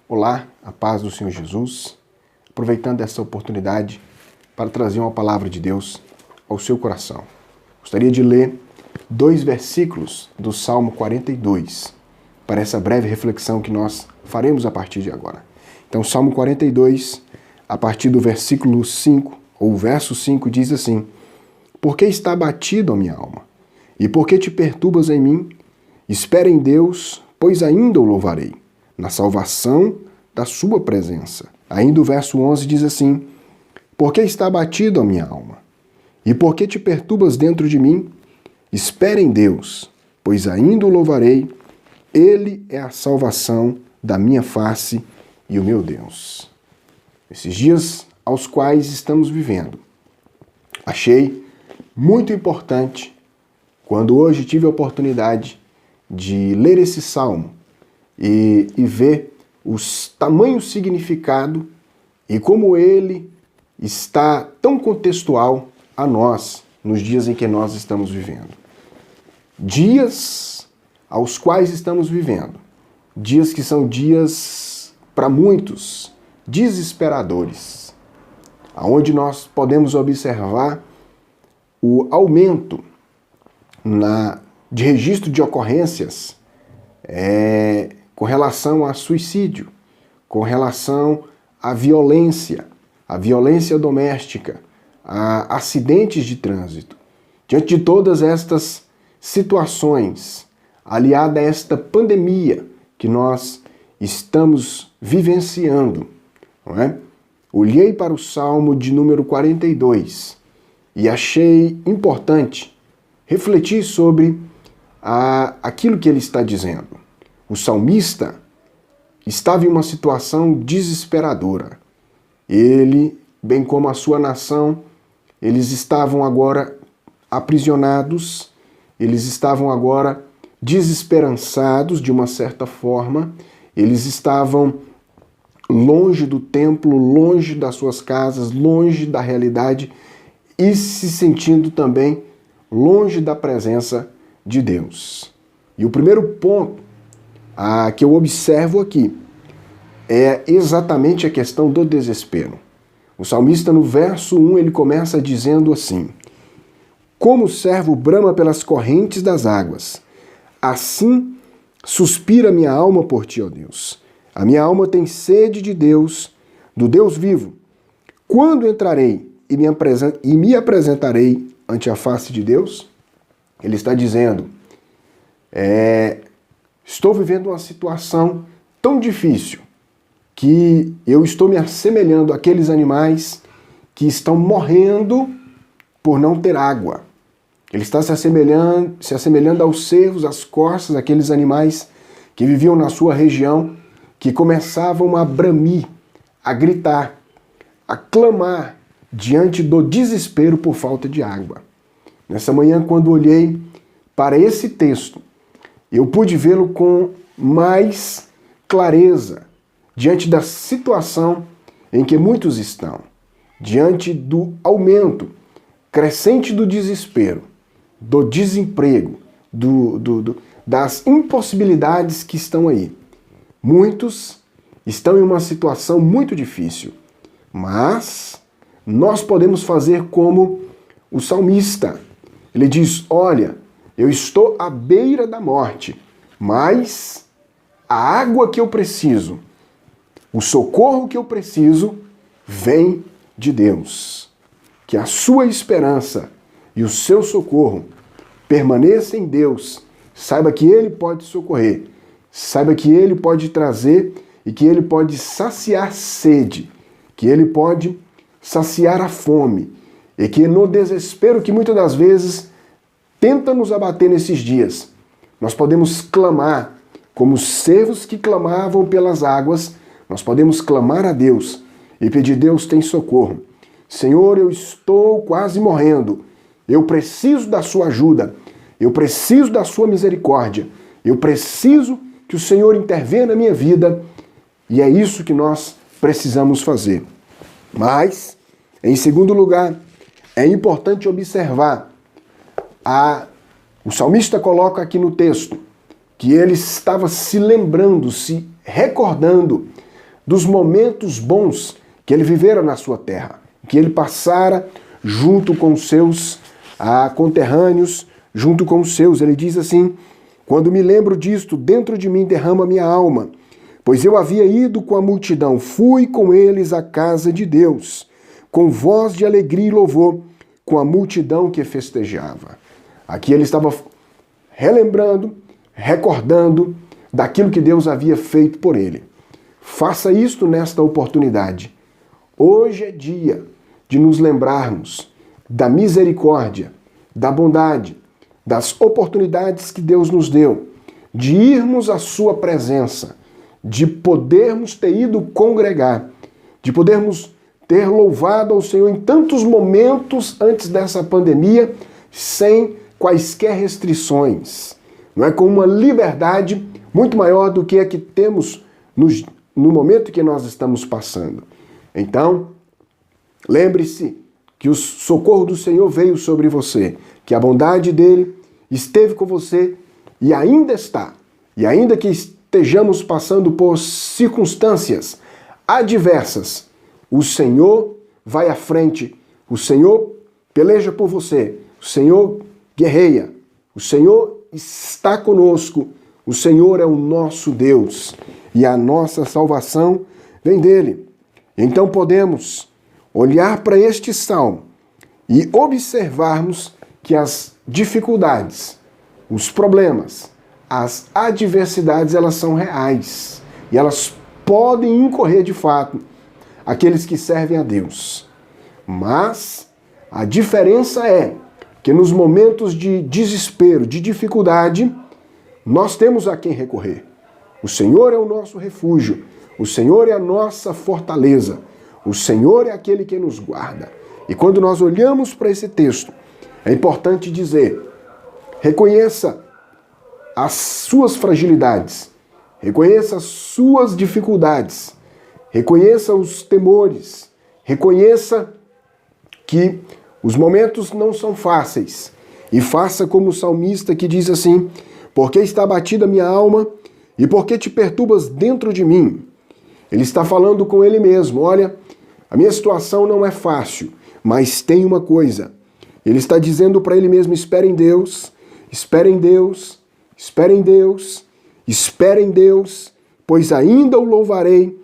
Olá, a paz do Senhor Jesus, aproveitando essa oportunidade para trazer uma palavra de Deus ao seu coração. Gostaria de ler 2 versículos do Salmo 42, para essa breve reflexão que nós faremos a partir de agora. Então, Salmo 42, a partir do versículo 5, ou o verso 5, diz assim: Por que está abatido a minha alma? E por que te perturbas em mim? Espera em Deus, pois ainda o louvarei, na salvação da sua presença. Ainda o verso 11 diz assim: Por que está abatido a minha alma? E por que te perturbas dentro de mim? Espera em Deus, pois ainda o louvarei, Ele é a salvação da minha face e o meu Deus. Esses dias aos quais estamos vivendo, achei muito importante, quando hoje tive a oportunidade de ler esse salmo e ver o tamanho significado e como ele está tão contextual a nós nos dias em que nós estamos vivendo. Dias aos quais estamos vivendo, dias que são dias, para muitos, desesperadores, aonde nós podemos observar o aumento de registro de ocorrências com relação a suicídio, com relação à violência doméstica, a acidentes de trânsito. Diante de todas estas situações, aliada a esta pandemia que nós estamos vivenciando, não é? Olhei para o Salmo de número 42 e achei importante refletir sobre aquilo que ele está dizendo. O salmista estava em uma situação desesperadora. Ele, bem como a sua nação, eles estavam agora aprisionados, eles estavam agora desesperançados de uma certa forma, eles estavam longe do templo, longe das suas casas, longe da realidade e se sentindo também longe da presença de Deus. E o primeiro ponto que eu observo aqui é exatamente a questão do desespero. O salmista, no verso 1, ele começa dizendo assim: Como o servo brama pelas correntes das águas, assim suspira minha alma por ti, ó Deus. A minha alma tem sede de Deus, do Deus vivo. Quando entrarei e me apresentarei ante a face de Deus? Ele está dizendo, estou vivendo uma situação tão difícil que eu estou me assemelhando àqueles animais que estão morrendo por não ter água. Ele está se assemelhando aos cervos, às corças, aqueles animais que viviam na sua região, que começavam a bramir, a gritar, a clamar diante do desespero por falta de água. Nessa manhã, quando olhei para esse texto, eu pude vê-lo com mais clareza diante da situação em que muitos estão, diante do aumento crescente do desespero, do desemprego, das impossibilidades que estão aí. Muitos estão em uma situação muito difícil, mas nós podemos fazer como o salmista. Ele diz, olha, eu estou à beira da morte, mas a água que eu preciso, o socorro que eu preciso, vem de Deus. Que a sua esperança e o seu socorro permaneça em Deus. Saiba que Ele pode socorrer, saiba que Ele pode trazer e que Ele pode saciar sede, que Ele pode saciar a fome e que no desespero que muitas das vezes tenta nos abater nesses dias, nós podemos clamar como os servos que clamavam pelas águas, nós podemos clamar a Deus e pedir, Deus, tem socorro. Senhor, eu estou quase morrendo, eu preciso da sua ajuda, eu preciso da sua misericórdia, eu preciso que o Senhor intervenha na minha vida, e é isso que nós precisamos fazer. Mas, em segundo lugar, é importante observar, o salmista coloca aqui no texto, que ele estava se lembrando, se recordando dos momentos bons que ele vivera na sua terra, que ele passara junto com os seus conterrâneos, junto com os seus. Ele diz assim: quando me lembro disto, dentro de mim derrama minha alma, pois eu havia ido com a multidão, fui com eles à casa de Deus, com voz de alegria e louvor, com a multidão que festejava. Aqui ele estava relembrando, recordando daquilo que Deus havia feito por ele. Faça isto nesta oportunidade. Hoje é dia de nos lembrarmos da misericórdia, da bondade, das oportunidades que Deus nos deu, de irmos à sua presença, de podermos ter ido congregar, de podermos ter louvado ao Senhor em tantos momentos antes dessa pandemia, sem quaisquer restrições. Não é, com uma liberdade muito maior do que a que temos no momento que nós estamos passando. Então, lembre-se que o socorro do Senhor veio sobre você, que a bondade dele esteve com você e ainda está. E ainda que estejamos passando por circunstâncias adversas, o Senhor vai à frente, o Senhor peleja por você, o Senhor guerreia, o Senhor está conosco, o Senhor é o nosso Deus e a nossa salvação vem dele. Então podemos olhar para este salmo e observarmos que as dificuldades, os problemas, as adversidades, elas são reais e elas podem incorrer de fato aqueles que servem a Deus. Mas a diferença é que nos momentos de desespero, de dificuldade, nós temos a quem recorrer. O Senhor é o nosso refúgio, o Senhor é a nossa fortaleza, o Senhor é aquele que nos guarda. E quando nós olhamos para esse texto, é importante dizer: reconheça as suas fragilidades, reconheça as suas dificuldades, reconheça os temores, reconheça que os momentos não são fáceis e faça como o salmista que diz assim: porque está abatida a minha alma e porque te perturbas dentro de mim. Ele está falando com ele mesmo: olha, a minha situação não é fácil, mas tem uma coisa. Ele está dizendo para ele mesmo: espere em Deus, espere em Deus, espere em Deus, espere em Deus, pois ainda o louvarei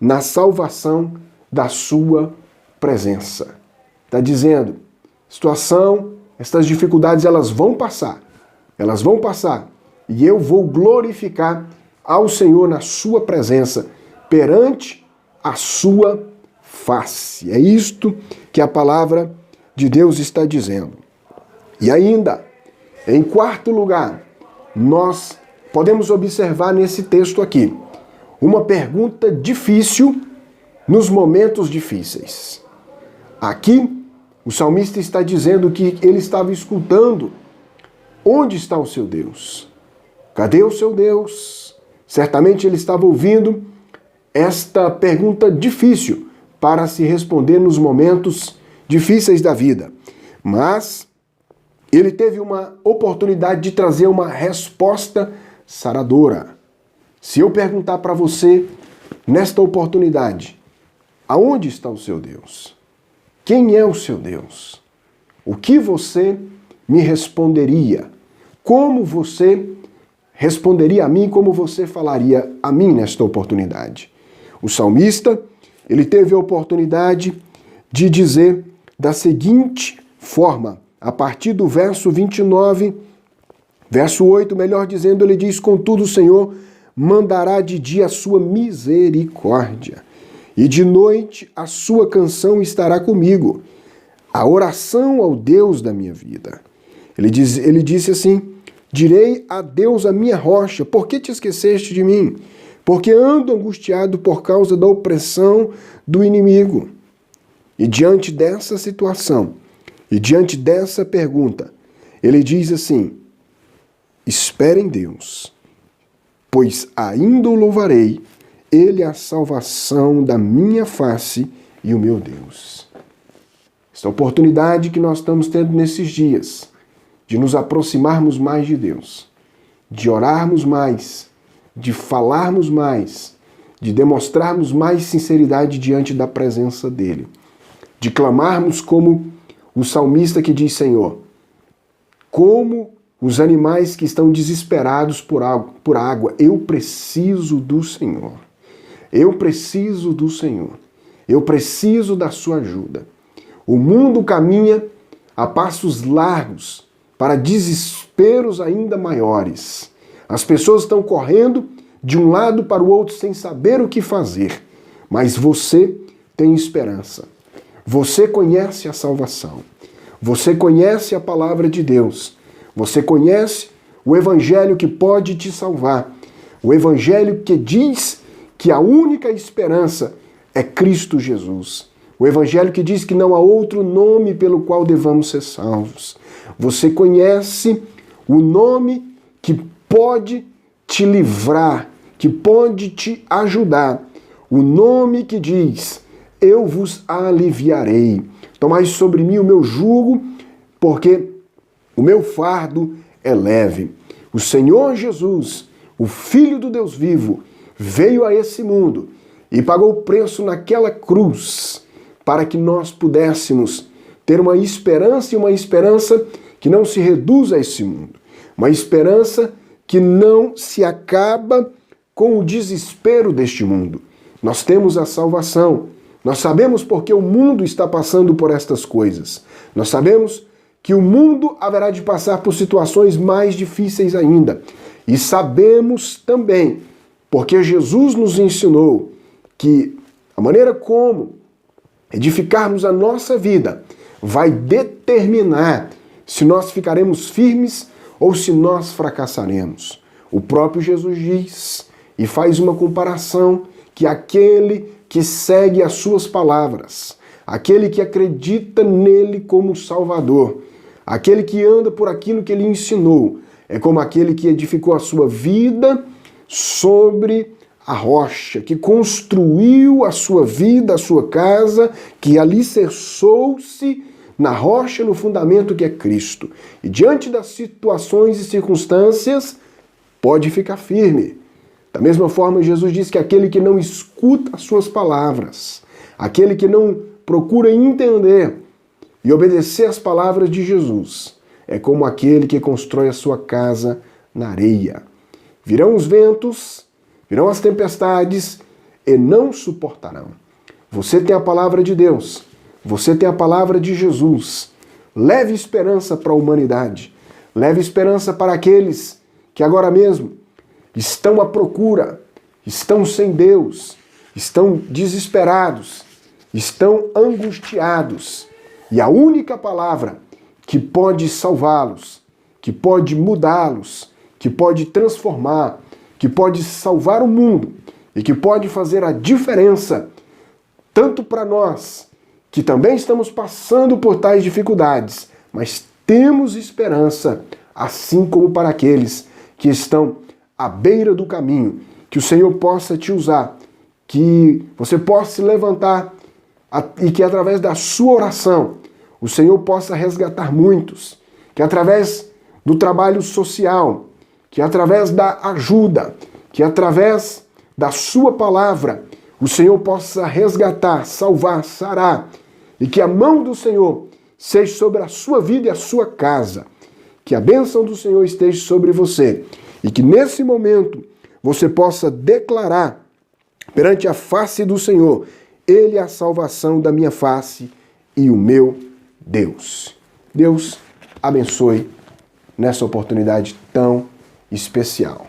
na salvação da sua presença. Está dizendo, situação, estas dificuldades, elas vão passar, e eu vou glorificar ao Senhor na sua presença, perante a sua face. É isto que a palavra de Deus está dizendo. E ainda, em quarto lugar, nós podemos observar nesse texto aqui uma pergunta difícil nos momentos difíceis. Aqui, o salmista está dizendo que ele estava escutando: onde está o seu Deus? Cadê o seu Deus? Certamente ele estava ouvindo esta pergunta difícil para se responder nos momentos difíceis da vida. Mas ele teve uma oportunidade de trazer uma resposta saradora. Se eu perguntar para você, nesta oportunidade, aonde está o seu Deus? Quem é o seu Deus? O que você me responderia? Como você responderia a mim? Como você falaria a mim nesta oportunidade? O salmista, ele teve a oportunidade de dizer da seguinte forma, a partir do verso 29, verso 8, melhor dizendo, ele diz: contudo o Senhor mandará de dia a sua misericórdia, e de noite a sua canção estará comigo, a oração ao Deus da minha vida. Ele disse assim: direi a Deus a minha rocha, por que te esqueceste de mim? Porque ando angustiado por causa da opressão do inimigo. E diante dessa situação, e diante dessa pergunta, ele diz assim: espere em Deus, pois ainda o louvarei, ele é a salvação da minha face e o meu Deus. Esta oportunidade que nós estamos tendo nesses dias, de nos aproximarmos mais de Deus, de orarmos mais, de falarmos mais, de demonstrarmos mais sinceridade diante da presença dele, de clamarmos como o salmista que diz: Senhor, como os animais que estão desesperados por água, eu preciso do Senhor. Eu preciso do Senhor. Eu preciso da sua ajuda. O mundo caminha a passos largos para desesperos ainda maiores. As pessoas estão correndo de um lado para o outro sem saber o que fazer. Mas você tem esperança. Você conhece a salvação. Você conhece a palavra de Deus. Você conhece o Evangelho que pode te salvar. O Evangelho que diz que a única esperança é Cristo Jesus. O Evangelho que diz que não há outro nome pelo qual devamos ser salvos. Você conhece o nome que pode te livrar, que pode te ajudar. O nome que diz: eu vos aliviarei. Tomai sobre mim o meu jugo, porque o meu fardo é leve. O Senhor Jesus, o Filho do Deus vivo, veio a esse mundo e pagou o preço naquela cruz para que nós pudéssemos ter uma esperança, e uma esperança que não se reduz a esse mundo. Uma esperança que não se acaba com o desespero deste mundo. Nós temos a salvação. Nós sabemos porque o mundo está passando por estas coisas. Nós sabemos que o mundo haverá de passar por situações mais difíceis ainda. E sabemos também, porque Jesus nos ensinou, que a maneira como edificarmos a nossa vida vai determinar se nós ficaremos firmes ou se nós fracassaremos. O próprio Jesus diz e faz uma comparação que aquele que segue as suas palavras, aquele que acredita nele como Salvador, aquele que anda por aquilo que ele ensinou, é como aquele que edificou a sua vida sobre a rocha, que construiu a sua vida, a sua casa, que alicerçou-se na rocha, no fundamento que é Cristo. E diante das situações e circunstâncias, pode ficar firme. Da mesma forma, Jesus diz que aquele que não escuta as suas palavras, aquele que não procura entender e obedecer às palavras de Jesus, é como aquele que constrói a sua casa na areia. Virão os ventos, virão as tempestades e não suportarão. Você tem a palavra de Deus, você tem a palavra de Jesus. Leve esperança para a humanidade, leve esperança para aqueles que agora mesmo estão à procura, estão sem Deus, estão desesperados, estão angustiados. E a única palavra que pode salvá-los, que pode mudá-los, que pode transformar, que pode salvar o mundo e que pode fazer a diferença, tanto para nós, que também estamos passando por tais dificuldades, mas temos esperança, assim como para aqueles que estão à beira do caminho. Que o Senhor possa te usar, que você possa se levantar e que através da sua oração o Senhor possa resgatar muitos, que através do trabalho social, que através da ajuda, que através da sua palavra, o Senhor possa resgatar, salvar, sarar, e que a mão do Senhor seja sobre a sua vida e a sua casa, que a bênção do Senhor esteja sobre você, e que nesse momento você possa declarar perante a face do Senhor: Ele é a salvação da minha face e o meu Deus. Deus abençoe nessa oportunidade tão especial.